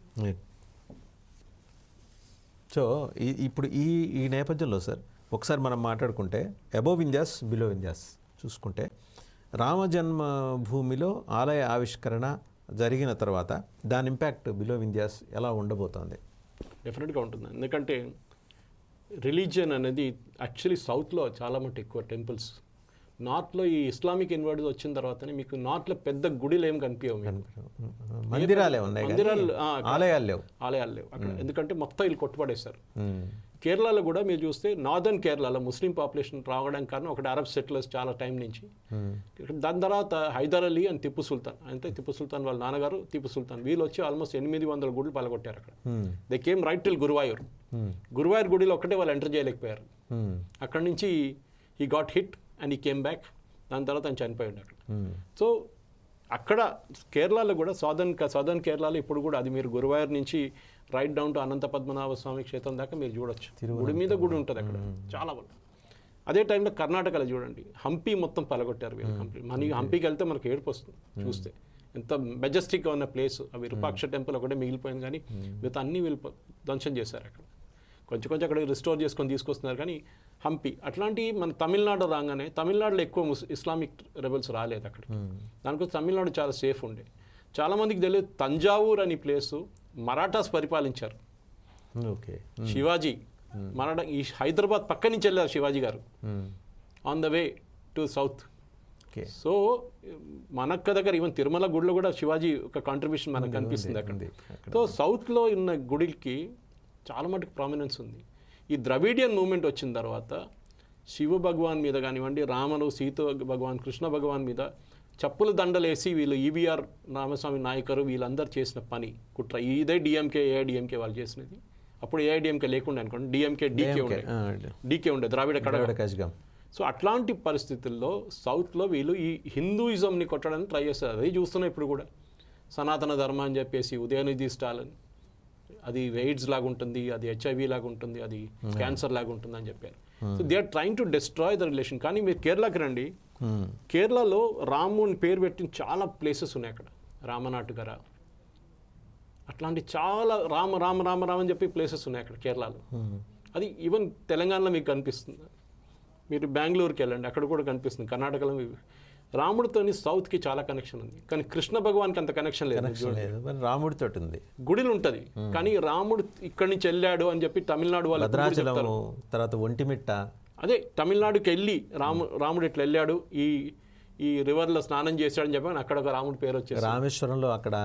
సో ఇప్పుడు ఈ నేపథ్యంలో సార్ ఒకసారి మనం మాట్లాడుకుంటే అబోవ్ వింధ్యాస్ బిలో వింధ్యాస్ చూసుకుంటే రామజన్మభూమిలో ఆలయ ఆవిష్కరణ జరిగిన తర్వాత దాని ఇంపాక్ట్ బిలో వింధ్యాస్ ఎలా ఉండబోతోంది? డెఫినెట్గా ఉంటుంది. ఎందుకంటే రిలీజియన్ అనేది యాక్చువల్లీ సౌత్లో చాలా మటు ఎక్కువ టెంపుల్స్. నార్త్లో ఈ ఇస్లామిక్ ఇన్వర్డ్స్ వచ్చిన తర్వాతనే మీకు నార్త్లో పెద్ద గుడిలు ఏం కనిపించవు, మందిరాలే ఉన్నాయి, ఆలయాలు లేవు అక్కడ. ఎందుకంటే మొత్తం వీళ్ళు కొట్టుపడేశారు. కేరళలో కూడా మీరు చూస్తే నార్దర్న్ కేరళలో ముస్లిం పాపులేషన్ రావడానికి కారణం ఒకటి అరబ్ సెటిలర్స్ చాలా టైం నుంచి. దాని తర్వాత హైదర్ అలీ అండ్ టిప్పు సుల్తాన్, అంటే టిప్పు సుల్తాన్ వాళ్ళ నాన్నగారు టిప్పు సుల్తాన్, వీళ్ళు వచ్చి ఆల్మోస్ట్ 800 గుడులు పలగొట్టారు అక్కడ. They came right till Guruvayur. Guruvayur గుడిలో ఒకటే వాళ్ళు ఎంటర్ చేయలేకపోయారు. అక్కడ నుంచి ఈ గాట్ హిట్ అండ్ ఈ కేమ్ బ్యాక్. దాని తర్వాత ఆయన చనిపోయాడు అక్కడ. సో అక్కడ కేరళలో కూడా సదర్న్ కేరళలో ఇప్పుడు కూడా అది మీరు గురువాయూర్ నుంచి right down to Anantha Padmanabha స్వామి క్షేత్రం దాకా మీరు చూడొచ్చు. గుడి మీద గుడి ఉంటుంది అక్కడ చాలా బాగా. అదే టైంలో కర్ణాటకలో చూడండి, హంపి మొత్తం పలగొట్టారు వీళ్ళు కంప్లీట్. మనకి హంపికి వెళ్తే మనకు ఏడుపు వస్తుంది చూస్తే, ఎంత మెజెస్టిక్గా ఉన్న ప్లేస్. ఆ విరూపాక్ష టెంపుల్ ఒకటే మిగిలిపోయింది, కానీ మిగతా అన్నీ వీళ్ళు ధ్వంసం చేశారు అక్కడ. కొంచెం అక్కడ రిస్టోర్ చేసుకొని తీసుకొస్తున్నారు. కానీ హంపి అట్లాంటివి మన తమిళనాడు రాగానే, తమిళనాడులో ఎక్కువ ఇస్లామిక్ రెబల్స్ రాలేదు అక్కడ. దానికోసం తమిళనాడు చాలా సేఫ్ ఉండే. చాలామందికి తెలియదు తంజావూర్ అని ప్లేసు మరాఠాస్ పరిపాలించారు. శివాజీ మరాఠా ఈ హైదరాబాద్ పక్క నుంచి వెళ్ళారు శివాజీ గారు on the way to south. So మనక్క దగ్గర ఈవెన్ తిరుమల గుడిలో కూడా శివాజీ ఒక కాంట్రిబ్యూషన్ మనకు కనిపిస్తుంది అక్కడ. సో సౌత్లో ఉన్న గుడికి చాలా మటుకు ప్రామినెన్స్ ఉంది. ఈ ద్రవిడియన్ మూమెంట్ వచ్చిన తర్వాత శివ భగవాన్ మీద కానివ్వండి, రాముడు, సీత భగవాన్, కృష్ణ భగవాన్ మీద చెప్పుల దండలేసి వీళ్ళు ఈవీఆర్ రామస్వామి నాయకరు వీళ్ళందరూ చేసిన పని కుట్ర. ఇదే డిఎంకే ఏఐడిఎంకే వాళ్ళు చేసినది. అప్పుడు ఏఐడిఎంకే లేకుండా అనుకోండి, డిఎంకే డీకే ఉండే ద్రావిడ కడగం. సో అట్లాంటి పరిస్థితుల్లో సౌత్లో వీళ్ళు ఈ హిందూయిజంని కొట్టడానికి ట్రై చేస్తారు. అదే చూస్తున్నాం ఇప్పుడు కూడా. సనాతన ధర్మం అని చెప్పేసి ఉదయనిధి స్టాలిన్, అది ఎయిడ్స్ లాగా ఉంటుంది, అది హెచ్ఐవి లాగా ఉంటుంది, అది క్యాన్సర్ లాగా ఉంటుంది అని చెప్పారు. So they are trying to destroy the relation. కానీ మీరు కేరళకి రండి, కేరళలో రాముని పేరు పెట్టిన చాలా ప్లేసెస్ ఉన్నాయి అక్కడ. రామనాటుగర అట్లాంటి చాలా రామ రామ రామ రామ అని చెప్పి ప్లేసెస్ ఉన్నాయి అక్కడ కేరళలో. అది ఈవెన్ తెలంగాణలో మీకు కనిపిస్తుంది. మీరు బెంగళూరుకి వెళ్ళండి, అక్కడ కూడా కనిపిస్తుంది. కర్ణాటకలో రాముడితోని సౌత్కి చాలా కనెక్షన్ ఉంది, కానీ కృష్ణ భగవాన్కి అంత కనెక్షన్ లేదు. రాముడితో ఉంది, గుడిలు ఉంటుంది, కానీ రాముడు ఇక్కడి నుంచి వెళ్ళాడు అని చెప్పి తమిళనాడు వాళ్ళు తర్వాత ఒంటిమిట్ట, అదే తమిళనాడుకి వెళ్ళి రాముడు ఇట్లా వెళ్ళాడు, ఈ రివర్లో స్నానం చేశాడని చెప్పి అక్కడ ఒక రాముడి పేరు వచ్చేసి రామేశ్వరంలో అక్కడ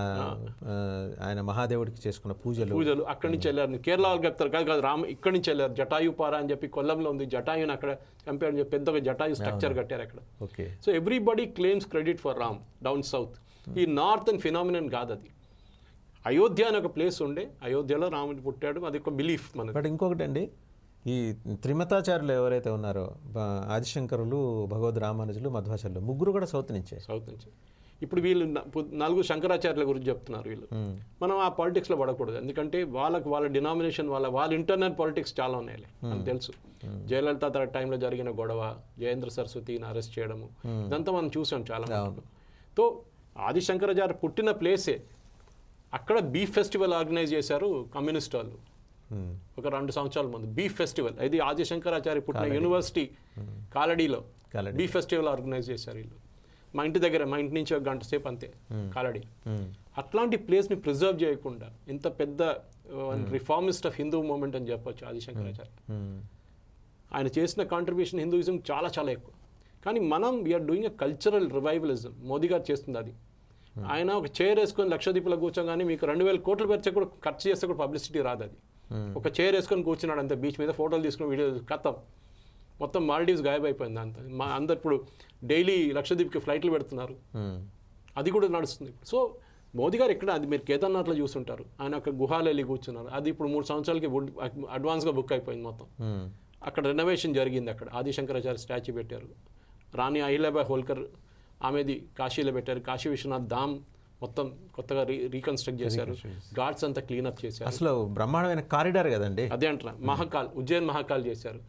ఆయన మహాదేవుడికి చేసుకున్న పూజలు అక్కడి నుంచి వెళ్ళారు. కేరళ వాళ్ళు చెప్తారు కాదు రాము ఇక్కడి నుంచి వెళ్ళారు. జటాయుపారా అని చెప్పి కొల్లంలో ఉంది, జటాయుని అక్కడ కంపేర్ చెప్పి పెద్దగా జటాయు స్ట్రక్చర్ కట్టారు అక్కడ. So everybody claims credit for Ram down south. ఈ నార్త్ అండ్ ఫినామినన్ కాదు అది. అయోధ్య అని ఒక ప్లేస్ ఉండే, అయోధ్యలో రాముడు పుట్టాడు, అది ఒక బిలీఫ్ మనకి. బట్ ఇంకొకటి అండి, ఈ త్రిమతాచార్యులు ఎవరైతే ఉన్నారో ఆదిశంకరులు, భగవద్ రామానుజులు, మధ్వాచార్యులు ముగ్గురు కూడా సౌత్ నుంచి. ఇప్పుడు వీళ్ళు 4 శంకరాచార్యుల గురించి చెప్తున్నారు వీళ్ళు. మనం ఆ పాలిటిక్స్లో పడకూడదు, ఎందుకంటే వాళ్ళ డినామినేషన్ వాళ్ళ ఇంటర్నల్ పాలిటిక్స్ చాలా ఉన్నాయి మనకు తెలుసు. జయలలిత టైంలో జరిగిన గొడవ, జయేంద్ర సరస్వతిని అరెస్ట్ చేయడము, ఇదంతా మనం చూసాం చాలా. తో ఆదిశంకరాచార్య పుట్టిన ప్లేసే. అక్కడ బీఫ్ ఫెస్టివల్ ఆర్గనైజ్ చేశారు కమ్యూనిస్ట్ వాళ్ళు ఒక 2 సంవత్సరాల ముందు. బీఫ్ ఫెస్టివల్, ఇది ఆదిశంకరాచార్య పుట్టిన యూనివర్సిటీ కాలడీలో బీఫ్ ఫెస్టివల్ ఆర్గనైజ్ చేశారు వీళ్ళు. మా ఇంటి దగ్గర, మా ఇంటి నుంచి 1 గంట సేపు అంతే కాలడీ. అట్లాంటి ప్లేస్ని ప్రిజర్వ్ చేయకుండా ఇంత పెద్ద రిఫార్మిస్ట్ ఆఫ్ హిందూ మూమెంట్ అని చెప్పొచ్చు ఆదిశంకరాచార్య. ఆయన చేసిన కాంట్రిబ్యూషన్ హిందూయిజం చాలా చాలా ఎక్కువ. కానీ మనం we're doing a cultural revivalism. Modi గారు చేస్తుంది అది. ఆయన ఒక చైర్ వేసుకొని లక్షద్వీపులో కూర్చోగానే మీకు 2000 కోట్లు పెడితే కూడా ఖర్చు చేస్తే కూడా పబ్లిసిటీ రాదు. అది ఒక చైర్ వేసుకొని కూర్చున్నాడు అంతే, బీచ్ మీద ఫోటోలు తీసుకుని వీడియో కథం, మొత్తం మాల్డీవ్స్ గాయబైపోయింది అంత. అందరు ఇప్పుడు డైలీ లక్షద్వీప్కి ఫ్లైట్లు పెడుతున్నారు, అది కూడా నడుస్తుంది. సో మోదీ గారు ఇక్కడ అది మీరు కేదార్నాథ్లో చూస్తుంటారు, ఆయన ఒక గుహాలు వెళ్ళి కూర్చున్నారు. అది ఇప్పుడు 3 సంవత్సరాలకి అడ్వాన్స్గా బుక్ అయిపోయింది మొత్తం. అక్కడ రెనోవేషన్ జరిగింది, అక్కడ ఆదిశంకరాచార్య స్టాచ్యూ పెట్టారు, రాణి అహిల్యాబాయ్ హోల్కర్ ఆమెది కాశీలో పెట్టారు, కాశీ విశ్వనాథ్ ధామ్ మొత్తం కొత్తగా రీకన్స్ట్రక్ట్ చేశారు, ఘాట్స్ అంతా క్లీనప్ చేశారు. అసలు బ్రహ్మాండమైన కారిడార్ కదండి. అదే అంటున్నా, మహాకాల్ ఉజ్జయిన్ మహాకాల్ చేశారు.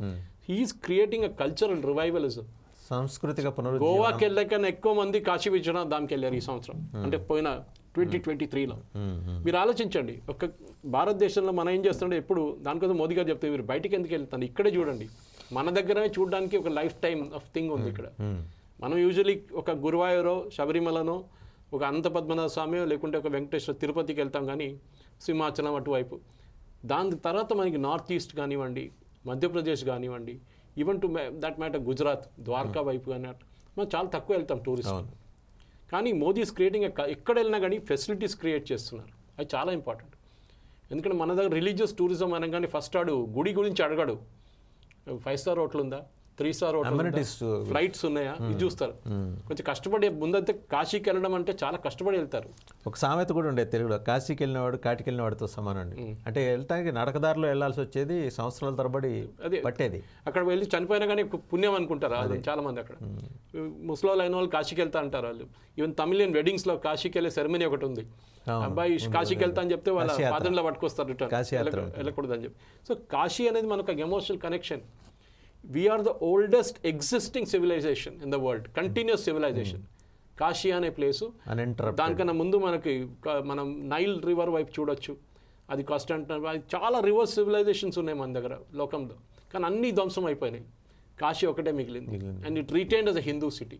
He is creating a cultural revivalism. సాంస్కృతిక గోవాకి వెళ్ళకన్నా ఎక్కువ మంది కాశీ విశ్వనాథ్ ధామ్కి వెళ్ళారు ఈ సంవత్సరం, అంటే పోయిన 2023లో. మీరు ఆలోచించండి, ఒక భారతదేశంలో మనం ఏం చేస్తుంటే ఎప్పుడు దానికోసం మోదీ గారు చెప్తే మీరు బయటికి ఎందుకు వెళ్తాను, ఇక్కడే చూడండి, మన దగ్గరనే చూడడానికి ఒక లైఫ్ టైమ్ ఆఫ్ థింగ్ ఉంది ఇక్కడ. మనం యూజువలీ ఒక గురువాయూరో శబరిమలనో ఒక అనంత పద్మనాభ స్వామి లేకుంటే ఒక వెంకటేశ్వర తిరుపతికి వెళ్తాం, కానీ సింహాచలం అటువైపు. దాని తర్వాత మనకి నార్త్ ఈస్ట్ కానివ్వండి, మధ్యప్రదేశ్ కానివ్వండి, even to that matter Gujarat Dwarka వైపు కానీ మనం చాలా తక్కువ వెళ్తాం టూరిస్ట్. కానీ మోదీ ఈస్ క్రియేటింగ్ ఎక్కడ వెళ్ళినా కానీ ఫెసిలిటీస్ క్రియేట్ చేస్తున్నారు, అది చాలా ఇంపార్టెంట్. ఎందుకంటే మన దగ్గర రిలీజియస్ టూరిజం అనగానే ఫస్ట్ గుడి గురించి అడగడు, 5 స్టార్ హోటల్ ఉందా, 3 స్టార్ హోటల్, ఫ్లైట్స్ ఉన్నాయా, ఇది చూస్తారు. కొంచెం కష్టపడి ముందంతే కాశీకి వెళ్ళడం అంటే చాలా కష్టపడి వెళ్తారు. ఒక సామెత కూడా ఉండేది తెలుగులో, కాశీకి వెళ్ళినవాడు కాటికి వెళ్ళినవాడితో సమానండి. అంటే వెళ్ళటానికి నడకదారిలో వెళ్ళాల్సి వచ్చేది, సంవత్సరాల తరబడి అదే పట్టేది. అక్కడ వెళ్ళి చనిపోయినా కానీ పుణ్యం అనుకుంటారు అది చాలా మంది. అక్కడ ముసలోళ్ళు అయిన వాళ్ళు కాశీకి వెళ్తా అంటారు వాళ్ళు. ఈవెన్ తమిళియన్ వెడ్డింగ్స్లో కాశీకి వెళ్ళే సెరమనీ ఒకటి ఉంది, అబ్బాయి కాశీకి వెళ్తా అని చెప్తే వాళ్ళ ఫాదర్లో పట్టుకొస్తారు రిటర్న్, వెళ్ళకూడదు అని చెప్పి. సో కాశీ అనేది మనకు ఒక emotional connection. We are the oldest existing civilization in the world, continuous civilization. Kashi అనే ప్లేసు, దానికన్నా ముందు మనం నైల్ రివర్ వైపు చూడొచ్చు, అది కాన్స్టంట్. చాలా రివర్స్ సివిలైజేషన్స్ ఉన్నాయి మన దగ్గర లోకంలో, కానీ అన్ని ధ్వంసం అయిపోయినాయి, కాశీ ఒకటే మిగిలింది. And it retained as a Hindu city.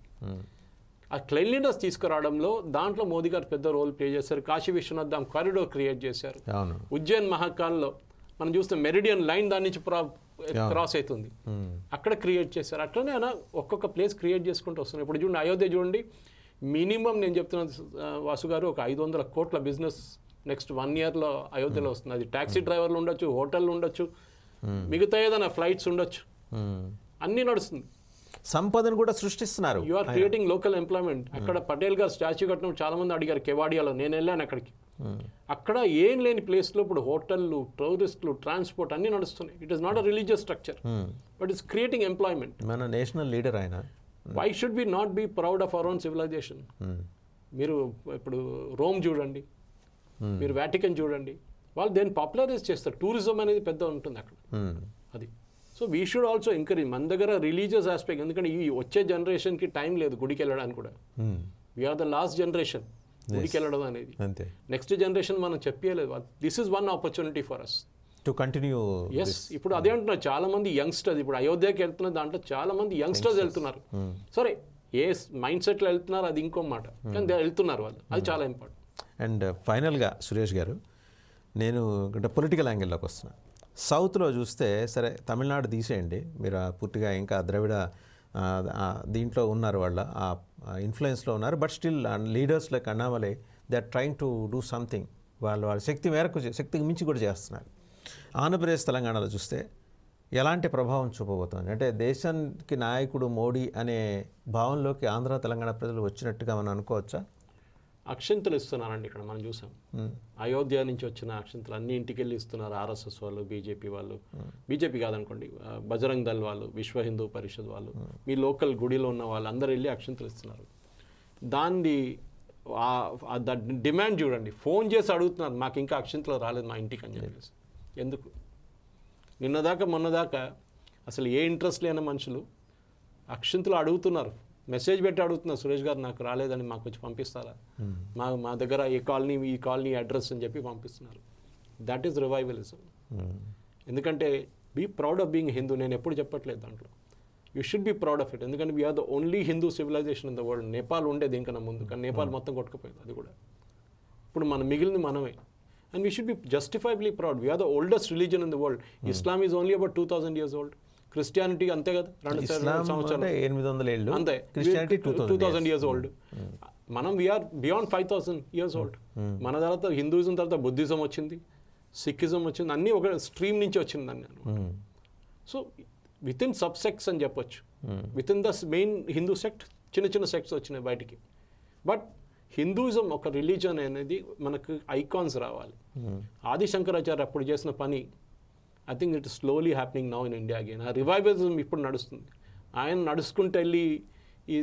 ఆ క్లెన్లీనెస్ తీసుకురావడంలో దాంట్లో మోదీ గారు పెద్ద రోల్ ప్లే చేశారు. కాశీ విశ్వనాథ్ ధామ్ కారిడోర్ క్రియేట్ చేశారు. ఉజ్జయిన్ మహాకాల్లో మనం చూస్తే మెరిడియన్ లైన్ దాని నుంచి క్రాస్ అవుతుంది, అక్కడ క్రియేట్ చేశారు. అట్లనే ఆయన ఒక్కొక్క ప్లేస్ క్రియేట్ చేసుకుంటూ వస్తున్నారు. ఇప్పుడు చూడండి, అయోధ్య చూడండి, మినిమం నేను చెప్తున్నా వాసు గారు, ఒక 500 కోట్ల బిజినెస్ నెక్స్ట్ 1 yearలో అయోధ్యలో వస్తుంది. అది ట్యాక్సీ డ్రైవర్లు ఉండొచ్చు, హోటళ్ళు ఉండొచ్చు, మిగతా ఏదైనా ఫ్లైట్స్ ఉండొచ్చు, అన్నీ నడుస్తుంది. సంపదను కూడా సృష్టిస్తున్నారు. You are creating local employment. అక్కడ పటేల్ గారు స్టాచ్యూ కట్టడం చాలా మంది అడిగారు, కెవాడియాలో నేను వెళ్ళాను అక్కడికి. అక్కడ ఏం లేని ప్లేస్లో ఇప్పుడు హోటళ్ళు, టూరిస్టులు, ట్రాన్స్పోర్ట్ అన్నీ నడుస్తున్నాయి. It is not a religious structure, but it's creating employment. మన నేషనల్ లీడర్ ఆయన. Why should be not be proud of our own civilisation? మీరు ఇప్పుడు రోమ్ చూడండి, మీరు వాటికన్ చూడండి, వాళ్ళు దేన్ని పాపులరైజ్ చేస్తారు. టూరిజం అనేది పెద్ద ఉంటుంది అక్కడ, అది. So we should also encourage. మన దగ్గర రిలీజియస్ ఆస్పెక్ట్, ఎందుకంటే ఈ వచ్చే జనరేషన్కి టైం లేదు గుడికి వెళ్ళడానికి కూడా. వీఆర్ ద లాస్ట్ జనరేషన్ గుడికి వెళ్ళడం అనేది. నెక్స్ట్ జనరేషన్ మనం చెప్పలేదు. This is one opportunity for us to continue. Yes, ఇప్పుడు అదే అంటున్నారు చాలా మంది యంగ్స్టర్స్. ఇప్పుడు అయోధ్యకి వెళ్తున్న దాంట్లో చాలా మంది యంగ్స్టర్స్ వెళ్తున్నారు. సరే, ఏ మైండ్ సెట్లో వెళ్తున్నారు అది ఇంకో మాట, కానీ వెళ్తున్నారు వాళ్ళు, అది చాలా ఇంపార్టెంట్. అండ్ ఫైనల్గా సురేష్ గారు, నేను పొలిటికల్ యాంగిల్లోకి వస్తున్నా. సౌత్లో చూస్తే, సరే తమిళనాడు తీసేయండి, మీరు పూర్తిగా ఇంకా ద్రవిడ దీంట్లో ఉన్నారు, వాళ్ళ ఆ ఇన్ఫ్లుయెన్స్లో ఉన్నారు. But still leaders like Annamalai they are trying to do something. వాళ్ళ శక్తి మేరకు, శక్తికి మించి కూడా చేస్తున్నారు. ఆంధ్రప్రదేశ్, తెలంగాణలో చూస్తే ఎలాంటి ప్రభావం చూపబోతోంది? అంటే దేశానికి నాయకుడు మోడీ అనే భావంలోకి ఆంధ్ర తెలంగాణ ప్రజలు వచ్చినట్టుగా మనం అనుకోవచ్చా? అక్షంతలు ఇస్తున్నారండి ఇక్కడ మనం చూసాం. అయోధ్య నుంచి వచ్చిన అక్షంతలు అన్ని ఇంటికి వెళ్ళి ఇస్తున్నారు. ఆర్ఎస్ఎస్ వాళ్ళు, బీజేపీ వాళ్ళు, బీజేపీ కాదనుకోండి, బజరంగ్ దళ్ వాళ్ళు, విశ్వ హిందూ పరిషత్ వాళ్ళు, మీ లోకల్ గుడిలో ఉన్న వాళ్ళు అందరూ వెళ్ళి అక్షంతలు ఇస్తున్నారు. దాన్ని డిమాండ్ చూడండి, ఫోన్ చేసి అడుగుతున్నారు, మాకు ఇంకా అక్షంతలు రాలేదు మా ఇంటికి అని చెప్పేసి. ఎందుకు? నిన్నదాకా మొన్నదాకా అసలు ఏ ఇంట్రెస్ట్ లేని మనుషులు అక్షంతలు అడుగుతున్నారు, మెసేజ్ పెట్టి అడుగుతున్నారు, సురేష్ గారు నాకు రాలేదని మాకు వచ్చి పంపిస్తారా, మా దగ్గర ఈ కాలనీ అడ్రస్ అని చెప్పి పంపిస్తున్నారు. That is revivalism. ఎందుకంటే be proud of being Hindu. నేను ఎప్పుడు చెప్పట్లేదు దాంట్లో, you should be proud of it. ఎందుకంటే we are the only Hindu civilization in the world. Nepal ఉండేది ఇంకన్నా ముందు, కానీ నేపాల్ మొత్తం కొట్టుకుపోయింది, అది కూడా. ఇప్పుడు మనం మిగిలింది మనమే. And we should be justifiably proud. We are the oldest religion in the world. Islam is only about 2000 years old. Christianity అంతే కదా, 2,000 సంవత్సరాలు, 800 ఏళ్ళు అంతే. 2000 years old. మనం వీఆర్ బియాండ్ 5000 years old. మన తర్వాత హిందూయిజం తర్వాత బుద్ధిజం వచ్చింది, సిక్కిజం వచ్చింది, అన్నీ ఒక స్ట్రీమ్ నుంచి వచ్చిందని. So with in sub sects అని చెప్పొచ్చు. With in the main Hindu sect చిన్న చిన్న సెక్ట్స్ వచ్చినాయి బయటికి. బట్ హిందూయిజం ఒక రిలీజన్ అనేది మనకు ఐకాన్స్ రావాలి. ఆది శంకరాచార్య అప్పుడు చేసిన పని I think it slowly happening now in India again. ఆ రివైవలిజం ఇప్పుడు నడుస్తుంది. ఆయన నడుచుకుంటూ వెళ్ళి ఈ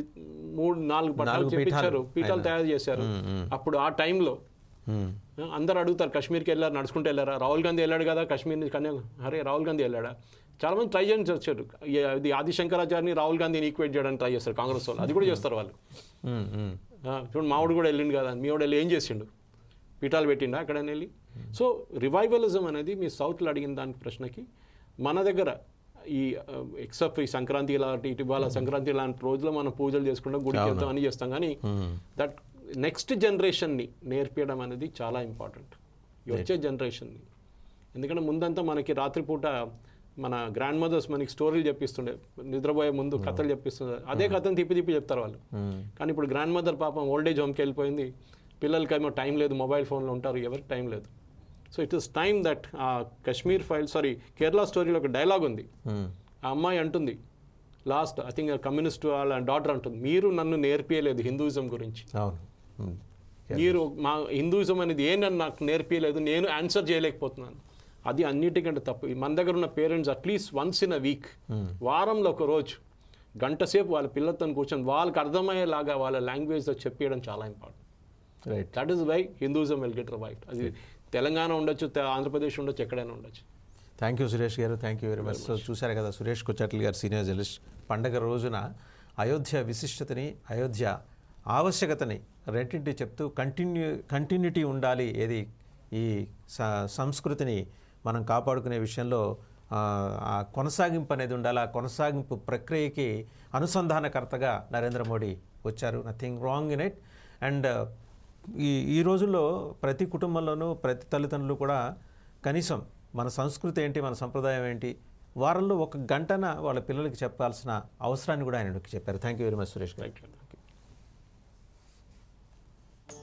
3-4 పట్టాలు చేపించారు, పీఠాలు తయారు చేశారు. అప్పుడు ఆ టైంలో అందరు అడుగుతారు, కాశ్మీర్కి వెళ్ళారు, నడుచుకుంటూ వెళ్ళారా? రాహుల్ గాంధీ వెళ్ళాడు కదా కాశ్మీర్ నుంచి అరే రాహుల్ గాంధీ వెళ్ళాడా? చాలా మంది ట్రై చేయడానికి వచ్చారు. ఇది ఆది శంకరాచార్యని రాహుల్ గాంధీని ఈక్వేట్ చేయడానికి ట్రై చేస్తారు కాంగ్రెస్ వాళ్ళు. అది కూడా చేస్తారు వాళ్ళు. చూడండి మావాడు కూడా వెళ్ళిండు కదా, మీ వాడు వెళ్ళి ఏం చేసిండు? పీఠాలు పెట్టిండా అక్కడని వెళ్ళి? సో రివైవలిజం అనేది మీ సౌత్లో అడిగిన దానికి ప్రశ్నకి మన దగ్గర ఈ ఎక్సెప్ట్ ఈ సంక్రాంతి లాంటి ఇటీవల సంక్రాంతి లాంటి రోజుల్లో మనం పూజలు చేసుకుంటాం, గుడికి వెళ్తాం అని చేస్తాం. కానీ దట్ నెక్స్ట్ జనరేషన్ని నేర్పించడం అనేది చాలా ఇంపార్టెంట్, ఈ వచ్చే జనరేషన్ని. ఎందుకంటే ముందంతా మనకి రాత్రిపూట మన గ్రాండ్ మదర్స్ మనకి స్టోరీలు చెప్పిస్తుండే, నిద్రపోయే ముందు కథలు చెప్పిస్తుండే. అదే కథను తిప్పి చెప్తారు వాళ్ళు. కానీ ఇప్పుడు గ్రాండ్ మదర్ పాపం ఓల్డేజ్ హోమ్కి వెళ్ళిపోయింది, పిల్లలకేమో టైం లేదు, మొబైల్ ఫోన్లో ఉంటారు, ఎవరికి టైం లేదు. So it is time that Kashmir file Kerala స్టోరీలో ఒక డైలాగ్ ఉంది. ఆ అమ్మాయి అంటుంది లాస్ట్, ఐ థింక్ కమ్యూనిస్ట్ వాళ్ళ డాటర్ అంటుంది, మీరు నన్ను నేర్పియలేదు హిందూయిజం గురించి, మీరు మా హిందూయిజం అనేది నన్ను నాకు నేర్పియలేదు, నేను ఆన్సర్ చేయలేకపోతున్నాను. అది అన్నిటికంటే తప్పు. మన దగ్గర ఉన్న parents at least once in a week, వారంలో ఒక రోజు గంట సేపు వాళ్ళ పిల్లలతో కూర్చొని వాళ్ళకి అర్థమయ్యేలాగా వాళ్ళ లాంగ్వేజ్తో చెప్పేయడం చాలా important. Right, that is why Hinduism will get revived. అది తెలంగాణ ఉండొచ్చు, ఆంధ్రప్రదేశ్ ఉండొచ్చు, ఎక్కడైనా ఉండొచ్చు. థ్యాంక్ యూ సురేష్ గారు, thank you very much. So చూశారు కదా, సురేష్ కొచ్చాట్ల గారు సీనియర్ జర్నలిస్ట్. పండగ రోజున అయోధ్య విశిష్టతని, అయోధ్య ఆవశ్యకతని రెండింటి చెప్తూ కంటిన్యూటీ ఉండాలి, ఏది ఈ సంస్కృతిని మనం కాపాడుకునే విషయంలో ఆ కొనసాగింపు అనేది ఉండాలి. ఆ కొనసాగింపు ప్రక్రియకి అనుసంధానకర్తగా నరేంద్ర మోడీ వచ్చారు. Nothing wrong in it. And ఈ రోజుల్లో ప్రతి కుటుంబంలోనూ ప్రతి తల్లిదండ్రులు కూడా కనీసం మన సంస్కృతి ఏంటి, మన సంప్రదాయం ఏంటి, వారంలో 1 గంటన వాళ్ళ పిల్లలకి చెప్పాల్సిన అవసరాన్ని కూడా ఆయన చెప్పారు. Thank you very much Suresh గారు.